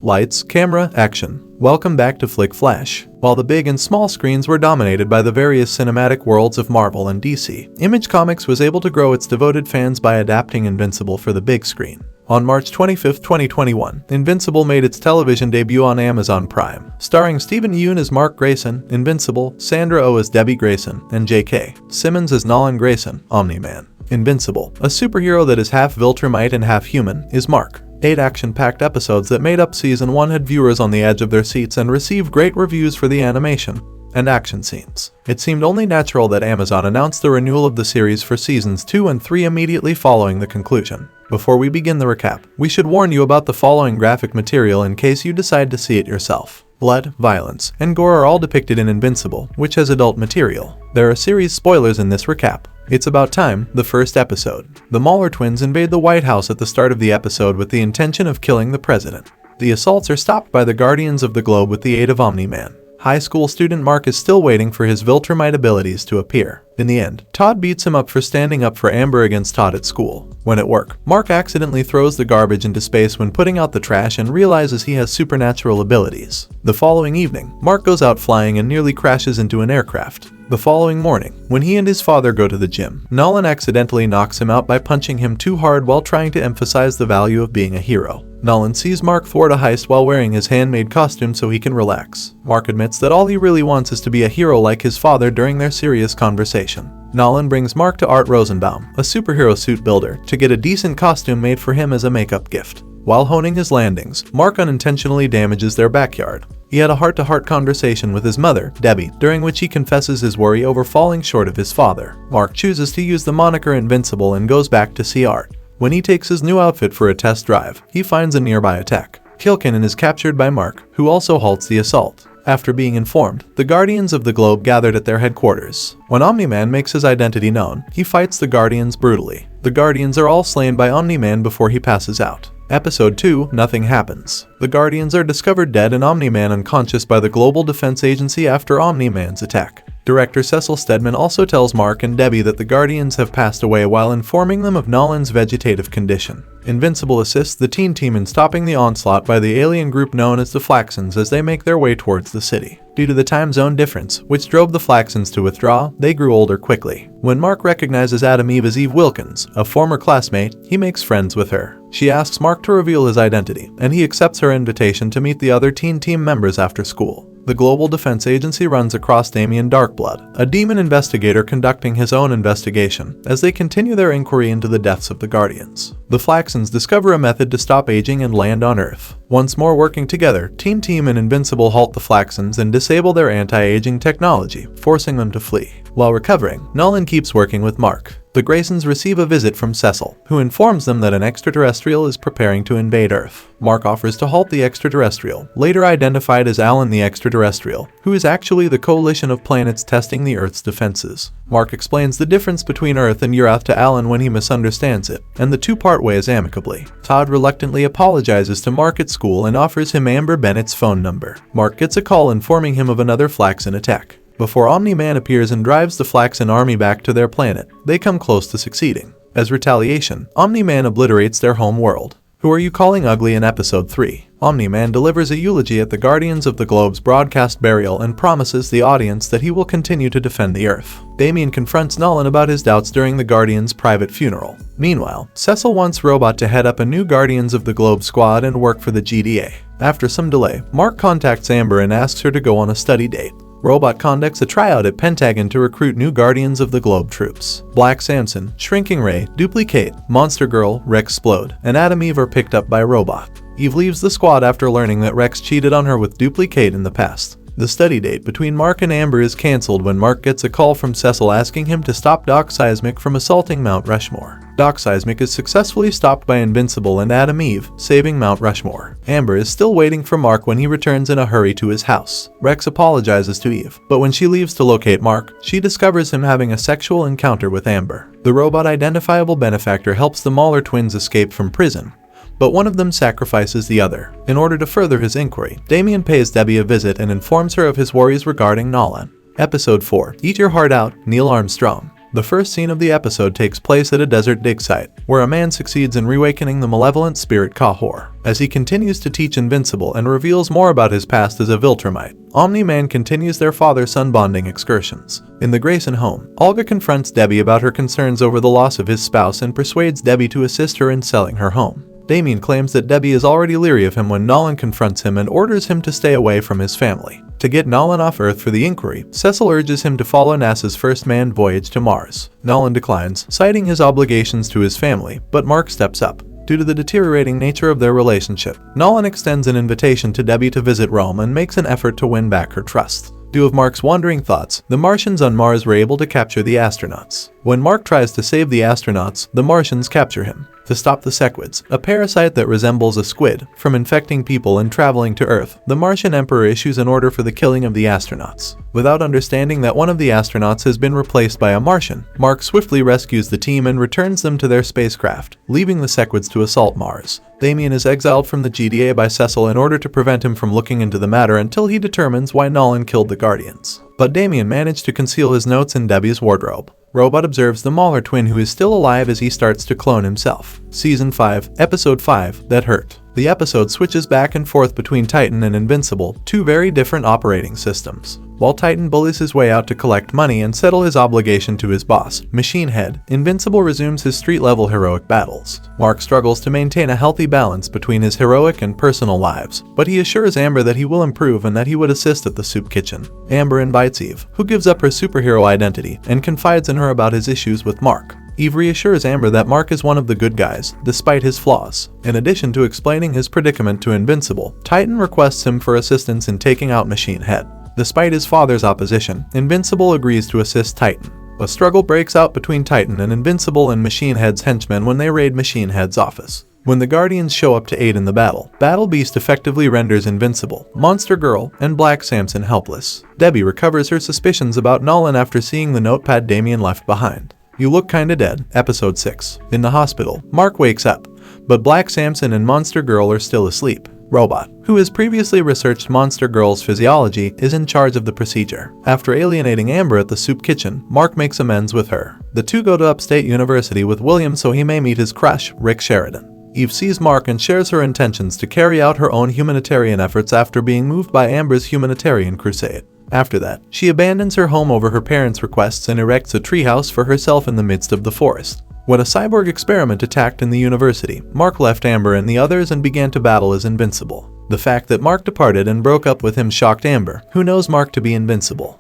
Lights, camera, action. Welcome back to Flick Flash. While the big and small screens were dominated by the various cinematic worlds of Marvel and DC, Image Comics was able to grow its devoted fans by adapting Invincible for the big screen. On March 25, 2021, Invincible made its television debut on Amazon Prime. Starring Stephen Yeun as Mark Grayson, Invincible, Sandra Oh as Debbie Grayson, and J.K. Simmons as Nolan Grayson, Omni-Man. Invincible, a superhero that is half Viltrumite and half human, is Mark. 8 action-packed episodes that made up Season 1 had viewers on the edge of their seats and received great reviews for the animation and action scenes. It seemed only natural that Amazon announced the renewal of the series for Seasons 2 and 3 immediately following the conclusion. Before we begin the recap, we should warn you about the following graphic material in case you decide to see it yourself. Blood, violence, and gore are all depicted in Invincible, which has adult material. There are series spoilers in this recap. It's About Time, the first episode. The Mauler twins invade the White House at the start of the episode with the intention of killing the president. The assaults are stopped by the Guardians of the Globe with the aid of Omni-Man. High school student Mark is still waiting for his Viltrumite abilities to appear. In the end, Todd beats him up for standing up for Amber against Todd at school. When at work, Mark accidentally throws the garbage into space when putting out the trash and realizes he has supernatural abilities. The following evening, Mark goes out flying and nearly crashes into an aircraft. The following morning, when he and his father go to the gym, Nolan accidentally knocks him out by punching him too hard while trying to emphasize the value of being a hero. Nolan sees Mark thwart a heist while wearing his handmade costume so he can relax. Mark admits that all he really wants is to be a hero like his father during their serious conversation. Nolan brings Mark to Art Rosenbaum, a superhero suit builder, to get a decent costume made for him as a makeup gift. While honing his landings, Mark unintentionally damages their backyard. He had a heart-to-heart conversation with his mother, Debbie, during which he confesses his worry over falling short of his father. Mark chooses to use the moniker Invincible and goes back to see Art. When he takes his new outfit for a test drive, he finds a nearby attack. Kilkin is captured by Mark, who also halts the assault. After being informed, the Guardians of the Globe gathered at their headquarters. When Omni-Man makes his identity known, he fights the Guardians brutally. The Guardians are all slain by Omni-Man before he passes out. Episode 2, Nothing Happens. The Guardians are discovered dead and Omni-Man unconscious by the Global Defense Agency after Omni-Man's attack. Director Cecil Stedman also tells Mark and Debbie that the Guardians have passed away while informing them of Nolan's vegetative condition. Invincible assists the teen team in stopping the onslaught by the alien group known as the Flaxons as they make their way towards the city. Due to the time zone difference, which drove the Flaxons to withdraw, they grew older quickly. When Mark recognizes Adam Eve as Eve Wilkins, a former classmate, he makes friends with her. She asks Mark to reveal his identity, and he accepts her invitation to meet the other teen team members after school. The Global Defense Agency runs across Damien Darkblood, a demon investigator conducting his own investigation, as they continue their inquiry into the deaths of the Guardians. The Flaxons discover a method to stop aging and land on Earth. Once more working together, Teen Team and Invincible halt the Flaxons and disable their anti-aging technology, forcing them to flee. While recovering, Nolan keeps working with Mark. The Graysons receive a visit from Cecil, who informs them that an extraterrestrial is preparing to invade Earth. Mark offers to halt the extraterrestrial, later identified as Alan the Extraterrestrial, who is actually the coalition of planets testing the Earth's defenses. Mark explains the difference between Earth and Urath to Alan when he misunderstands it, and the two part ways amicably. Todd reluctantly apologizes to Mark at school and offers him Amber Bennett's phone number. Mark gets a call informing him of another Flaxon attack. Before Omni-Man appears and drives the Flaxon army back to their planet, they come close to succeeding. As retaliation, Omni-Man obliterates their home world. Who are you calling ugly in episode 3? Omni-Man delivers a eulogy at the Guardians of the Globe's broadcast burial and promises the audience that he will continue to defend the Earth. Damien confronts Nolan about his doubts during the Guardians' private funeral. Meanwhile, Cecil wants Robot to head up a new Guardians of the Globe squad and work for the GDA. After some delay, Mark contacts Amber and asks her to go on a study date. Robot conducts a tryout at Pentagon to recruit new Guardians of the Globe troops. Black Samson, Shrinking Ray, Duplicate, Monster Girl, Rexplode, and Adam Eve are picked up by Robot. Eve leaves the squad after learning that Rex cheated on her with Duplicate in the past. The study date between Mark and Amber is cancelled when Mark gets a call from Cecil asking him to stop Doc Seismic from assaulting Mount Rushmore. Doc Seismic is successfully stopped by Invincible and Adam Eve, saving Mount Rushmore. Amber is still waiting for Mark when he returns in a hurry to his house. Rex apologizes to Eve, but when she leaves to locate Mark, she discovers him having a sexual encounter with Amber. The robot identifiable benefactor helps the Mauler twins escape from prison, but one of them sacrifices the other. In order to further his inquiry, Damien pays Debbie a visit and informs her of his worries regarding Nolan. Episode 4, Eat Your Heart Out, Neil Armstrong. The first scene of the episode takes place at a desert dig site, where a man succeeds in reawakening the malevolent spirit Kahor. As he continues to teach Invincible and reveals more about his past as a Viltrumite, Omni-Man continues their father-son bonding excursions. In the Grayson home, Olga confronts Debbie about her concerns over the loss of his spouse and persuades Debbie to assist her in selling her home. Damien claims that Debbie is already leery of him when Nolan confronts him and orders him to stay away from his family. To get Nolan off Earth for the inquiry, Cecil urges him to follow NASA's first manned voyage to Mars. Nolan declines, citing his obligations to his family, but Mark steps up. Due to the deteriorating nature of their relationship, Nolan extends an invitation to Debbie to visit Rome and makes an effort to win back her trust. Due to Mark's wandering thoughts, the Martians on Mars were able to capture the astronauts. When Mark tries to save the astronauts, the Martians capture him. To stop the sequids, a parasite that resembles a squid, from infecting people and traveling to Earth, the Martian Emperor issues an order for the killing of the astronauts. Without understanding that one of the astronauts has been replaced by a Martian, Mark swiftly rescues the team and returns them to their spacecraft, leaving the sequids to assault Mars. Damien is exiled from the GDA by Cecil in order to prevent him from looking into the matter until he determines why Nolan killed the Guardians. But Damien managed to conceal his notes in Debbie's wardrobe. Robot observes the Mauler twin who is still alive as he starts to clone himself. Season 5, Episode 5, That Hurt. The episode switches back and forth between Titan and Invincible, two very different operating systems. While Titan bullies his way out to collect money and settle his obligation to his boss, Machine Head, Invincible resumes his street-level heroic battles. Mark struggles to maintain a healthy balance between his heroic and personal lives, but he assures Amber that he will improve and that he would assist at the soup kitchen. Amber invites Eve, who gives up her superhero identity, and confides in her about his issues with Mark. Eve reassures Amber that Mark is one of the good guys, despite his flaws. In addition to explaining his predicament to Invincible, Titan requests him for assistance in taking out Machine Head. Despite his father's opposition, Invincible agrees to assist Titan. A struggle breaks out between Titan and Invincible and Machine Head's henchmen when they raid Machine Head's office. When the Guardians show up to aid in the battle, Battle Beast effectively renders Invincible, Monster Girl, and Black Samson helpless. Debbie recovers her suspicions about Nolan after seeing the notepad Damien left behind. You Look Kinda Dead, Episode 6. In the hospital, Mark wakes up, but Black Samson and Monster Girl are still asleep. Robot, who has previously researched Monster Girl's physiology, is in charge of the procedure. After alienating Amber at the soup kitchen, Mark makes amends with her. The two go to Upstate University with William so he may meet his crush, Rick Sheridan. Eve sees Mark and shares her intentions to carry out her own humanitarian efforts after being moved by Amber's humanitarian crusade. After that, she abandons her home over her parents' requests and erects a treehouse for herself in the midst of the forest. When a cyborg experiment attacked in the university, Mark left Amber and the others and began to battle as Invincible. The fact that Mark departed and broke up with him shocked Amber, who knows Mark to be invincible.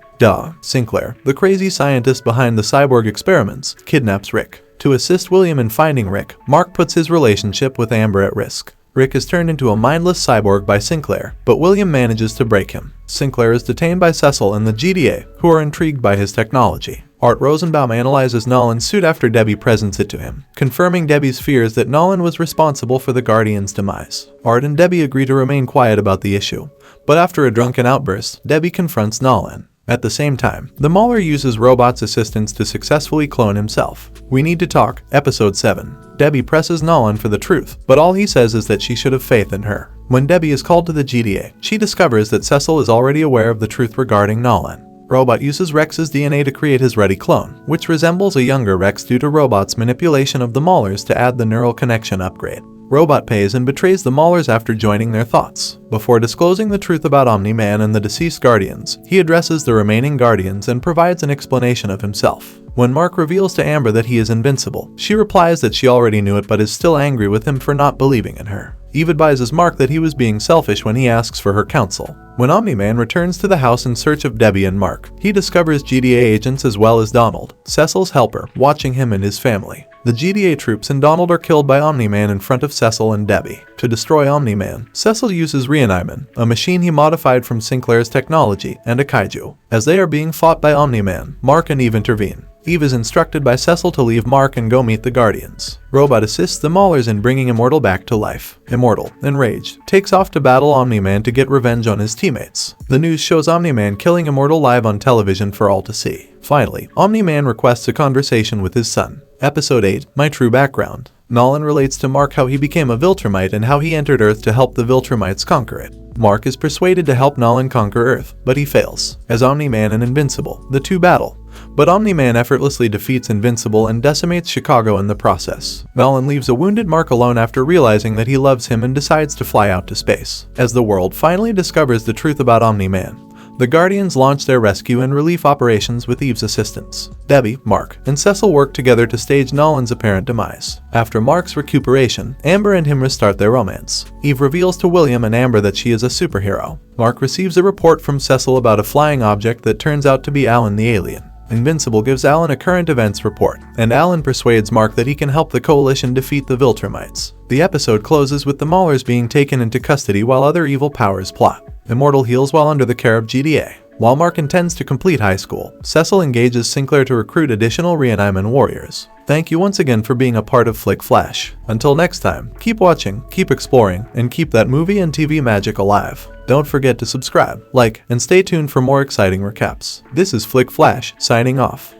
Sinclair, the crazy scientist behind the cyborg experiments, kidnaps Rick. To assist William in finding Rick, Mark puts his relationship with Amber at risk. Rick is turned into a mindless cyborg by Sinclair, but William manages to break him. Sinclair is detained by Cecil and the GDA, who are intrigued by his technology. Art Rosenbaum analyzes Nolan's suit after Debbie presents it to him, confirming Debbie's fears that Nolan was responsible for the Guardians' demise. Art and Debbie agree to remain quiet about the issue, but after a drunken outburst, Debbie confronts Nolan. At the same time, the Mauler uses Robot's assistance to successfully clone himself. We Need to Talk, Episode 7. Debbie presses Nolan for the truth, but all he says is that she should have faith in her. When Debbie is called to the GDA, she discovers that Cecil is already aware of the truth regarding Nolan. Robot uses Rex's DNA to create his ready clone, which resembles a younger Rex due to Robot's manipulation of the Maulers to add the neural connection upgrade. Robot pays and betrays the Maulers after joining their thoughts. Before disclosing the truth about Omni-Man and the deceased Guardians, he addresses the remaining Guardians and provides an explanation of himself. When Mark reveals to Amber that he is invincible, she replies that she already knew it but is still angry with him for not believing in her. Eve advises Mark that he was being selfish when he asks for her counsel. When Omni-Man returns to the house in search of Debbie and Mark, he discovers GDA agents as well as Donald, Cecil's helper, watching him and his family. The GDA troops and Donald are killed by Omni-Man in front of Cecil and Debbie. To destroy Omni-Man, Cecil uses Reaniman, a machine he modified from Sinclair's technology, and a kaiju. As they are being fought by Omni-Man, Mark and Eve intervene. Eve is instructed by Cecil to leave Mark and go meet the Guardians. Robot assists the Maulers in bringing Immortal back to life. Immortal, enraged, takes off to battle Omni-Man to get revenge on his teammates. The news shows Omni-Man killing Immortal live on television for all to see. Finally, Omni-Man requests a conversation with his son. Episode 8, My True Background. Nolan relates to Mark how he became a Viltrumite and how he entered Earth to help the Viltrumites conquer it. Mark is persuaded to help Nolan conquer Earth, but he fails. As Omni-Man and Invincible, the two battle, but Omni-Man effortlessly defeats Invincible and decimates Chicago in the process. Alan leaves a wounded Mark alone after realizing that he loves him and decides to fly out to space. As the world finally discovers the truth about Omni-Man, the Guardians launch their rescue and relief operations with Eve's assistance. Debbie, Mark, and Cecil work together to stage Nolan's apparent demise. After Mark's recuperation, Amber and him restart their romance. Eve reveals to William and Amber that she is a superhero. Mark receives a report from Cecil about a flying object that turns out to be Alan the alien. Invincible gives Alan a current events report, and Alan persuades Mark that he can help the Coalition defeat the Viltrumites. The episode closes with the Maulers being taken into custody while other evil powers plot. Immortal heals while under the care of GDA. While Mark intends to complete high school, Cecil engages Sinclair to recruit additional reanimator warriors. Thank you once again for being a part of Flick Flash. Until next time, keep watching, keep exploring, and keep that movie and TV magic alive. Don't forget to subscribe, like, and stay tuned for more exciting recaps. This is Flick Flash, signing off.